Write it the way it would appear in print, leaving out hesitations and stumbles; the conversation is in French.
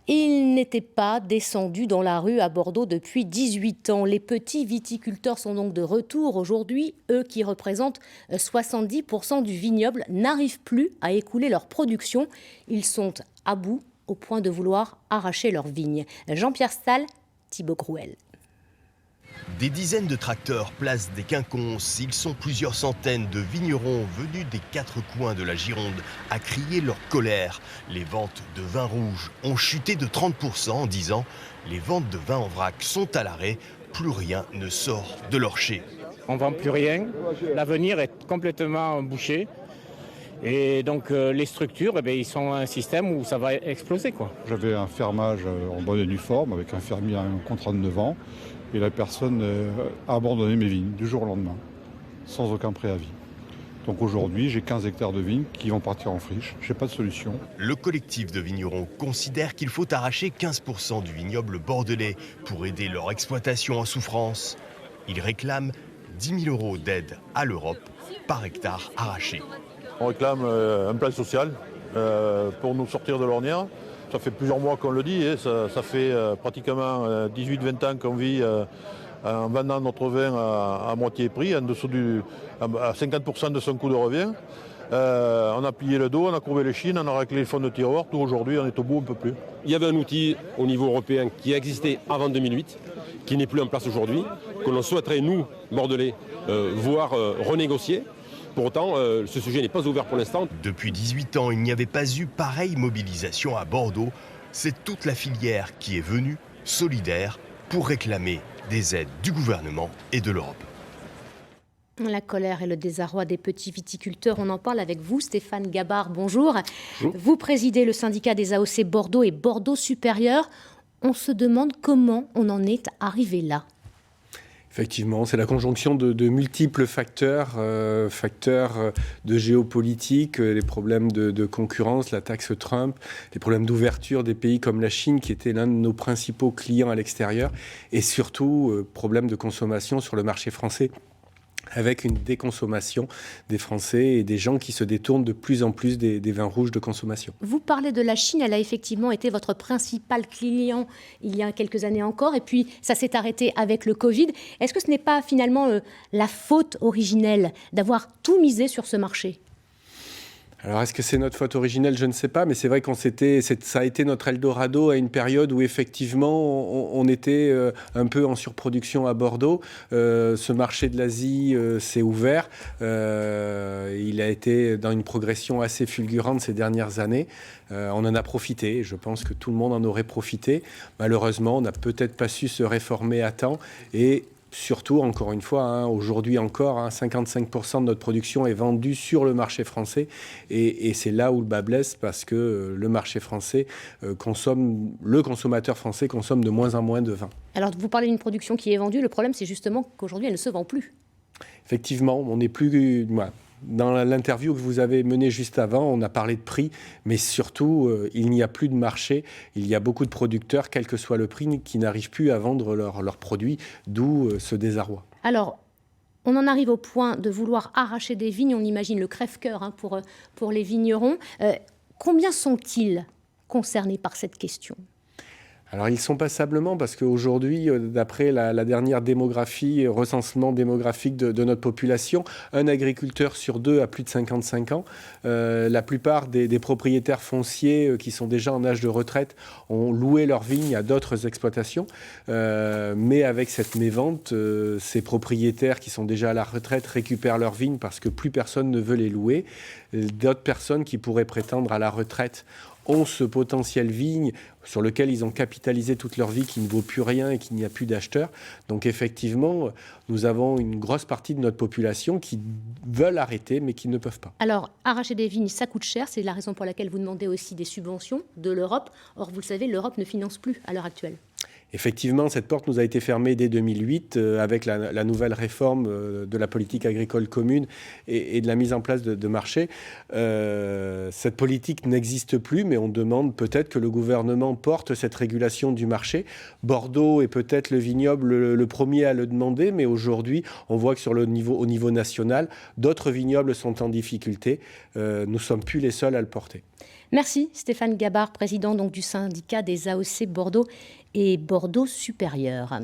Ils n'étaient pas descendus dans la rue à Bordeaux depuis 18 ans. Les petits viticulteurs sont donc de retour aujourd'hui. Eux qui représentent 70% du vignoble n'arrivent plus à écouler leur production. Ils sont à bout au point de vouloir arracher leurs vignes. Jean-Pierre Stahl, Thibaut Crouel. Des dizaines de tracteurs placent des quinconces. Ils sont plusieurs centaines de vignerons venus des quatre coins de la Gironde à crier leur colère. Les ventes de vin rouge ont chuté de 30% en 10 ans. Les ventes de vin en vrac sont à l'arrêt. Plus rien ne sort de leur chai. On ne vend plus rien. L'avenir est complètement bouché. Et donc les structures, ils sont un système où ça va exploser, quoi. J'avais un fermage en bonne et due forme avec un fermier à un contrat de 9 ans. Et la personne a abandonné mes vignes du jour au lendemain, sans aucun préavis. Donc aujourd'hui, j'ai 15 hectares de vignes qui vont partir en friche. Je n'ai pas de solution. Le collectif de vignerons considère qu'il faut arracher 15% du vignoble bordelais pour aider leur exploitation en souffrance. Ils réclament 10 000 € d'aide à l'Europe par hectare arraché. On réclame un plan social pour nous sortir de l'ornière. Ça fait plusieurs mois qu'on le dit, ça fait pratiquement 18-20 ans qu'on vit en vendant notre vin à moitié prix, à 50% de son coût de revient. On a plié le dos, on a courbé les chines, on a raclé les fonds de tiroir. Tout aujourd'hui, on est au bout, on ne peut plus. Il y avait un outil au niveau européen qui existait avant 2008, qui n'est plus en place aujourd'hui, que l'on souhaiterait, nous, Bordelais, voir renégocier. Pour autant, ce sujet n'est pas ouvert pour l'instant. Depuis 18 ans, il n'y avait pas eu pareille mobilisation à Bordeaux. C'est toute la filière qui est venue, solidaire, pour réclamer des aides du gouvernement et de l'Europe. La colère et le désarroi des petits viticulteurs, on en parle avec vous, Stéphane Gabard, bonjour. Bonjour. Vous présidez le syndicat des AOC Bordeaux et Bordeaux Supérieur. On se demande comment on en est arrivé là. Effectivement, c'est la conjonction de multiples facteurs, de géopolitique, les problèmes de concurrence, la taxe Trump, les problèmes d'ouverture des pays comme la Chine, qui était l'un de nos principaux clients à l'extérieur, et surtout, problèmes de consommation sur le marché français, avec une déconsommation des Français et des gens qui se détournent de plus en plus des vins rouges de consommation. Vous parlez de la Chine, elle a effectivement été votre principal client il y a quelques années encore, et puis ça s'est arrêté avec le Covid. Est-ce que ce n'est pas finalement la faute originelle d'avoir tout misé sur ce marché ? Alors, est-ce que c'est notre faute originelle ? Je ne sais pas, mais c'est vrai ça a été notre Eldorado à une période où effectivement on était un peu en surproduction à Bordeaux. Ce marché de l'Asie s'est ouvert. Il a été dans une progression assez fulgurante ces dernières années. On en a profité. Je pense que tout le monde en aurait profité. Malheureusement, on n'a peut-être pas su se réformer à temps et surtout, encore une fois, aujourd'hui encore, 55% de notre production est vendue sur le marché français. Et c'est là où le bas blesse parce que le marché français le consommateur français consomme de moins en moins de vin. Alors, vous parlez d'une production qui est vendue. Le problème, c'est justement qu'aujourd'hui, elle ne se vend plus. Effectivement, on n'est plus... Dans l'interview que vous avez menée juste avant, on a parlé de prix, mais surtout, il n'y a plus de marché. Il y a beaucoup de producteurs, quel que soit le prix, qui n'arrivent plus à vendre leurs produits, d'où ce désarroi. Alors, on en arrive au point de vouloir arracher des vignes. On imagine le crève-cœur pour les vignerons. Combien sont-ils concernés par cette question ? Alors ils sont passablement parce qu'aujourd'hui, d'après la dernière démographie, recensement démographique de notre population, un agriculteur sur deux a plus de 55 ans. La plupart des propriétaires fonciers qui sont déjà en âge de retraite ont loué leurs vignes à d'autres exploitations. Mais avec cette mévente, ces propriétaires qui sont déjà à la retraite récupèrent leurs vignes parce que plus personne ne veut les louer. D'autres personnes qui pourraient prétendre à la retraite ont ce potentiel vigne sur lequel ils ont capitalisé toute leur vie qui ne vaut plus rien et qu'il n'y a plus d'acheteurs. Donc effectivement, nous avons une grosse partie de notre population qui veulent arrêter mais qui ne peuvent pas. Alors, arracher des vignes, ça coûte cher. C'est la raison pour laquelle vous demandez aussi des subventions de l'Europe. Or, vous le savez, l'Europe ne finance plus à l'heure actuelle. Effectivement, cette porte nous a été fermée dès 2008 avec la nouvelle réforme de la politique agricole commune et de la mise en place de marchés. Cette politique n'existe plus, mais on demande peut-être que le gouvernement porte cette régulation du marché. Bordeaux est peut-être le vignoble le premier à le demander, mais aujourd'hui, on voit que au niveau national, d'autres vignobles sont en difficulté. Nous ne sommes plus les seuls à le porter. Merci Stéphane Gabard, président donc, du syndicat des AOC Bordeaux et Bordeaux Supérieur.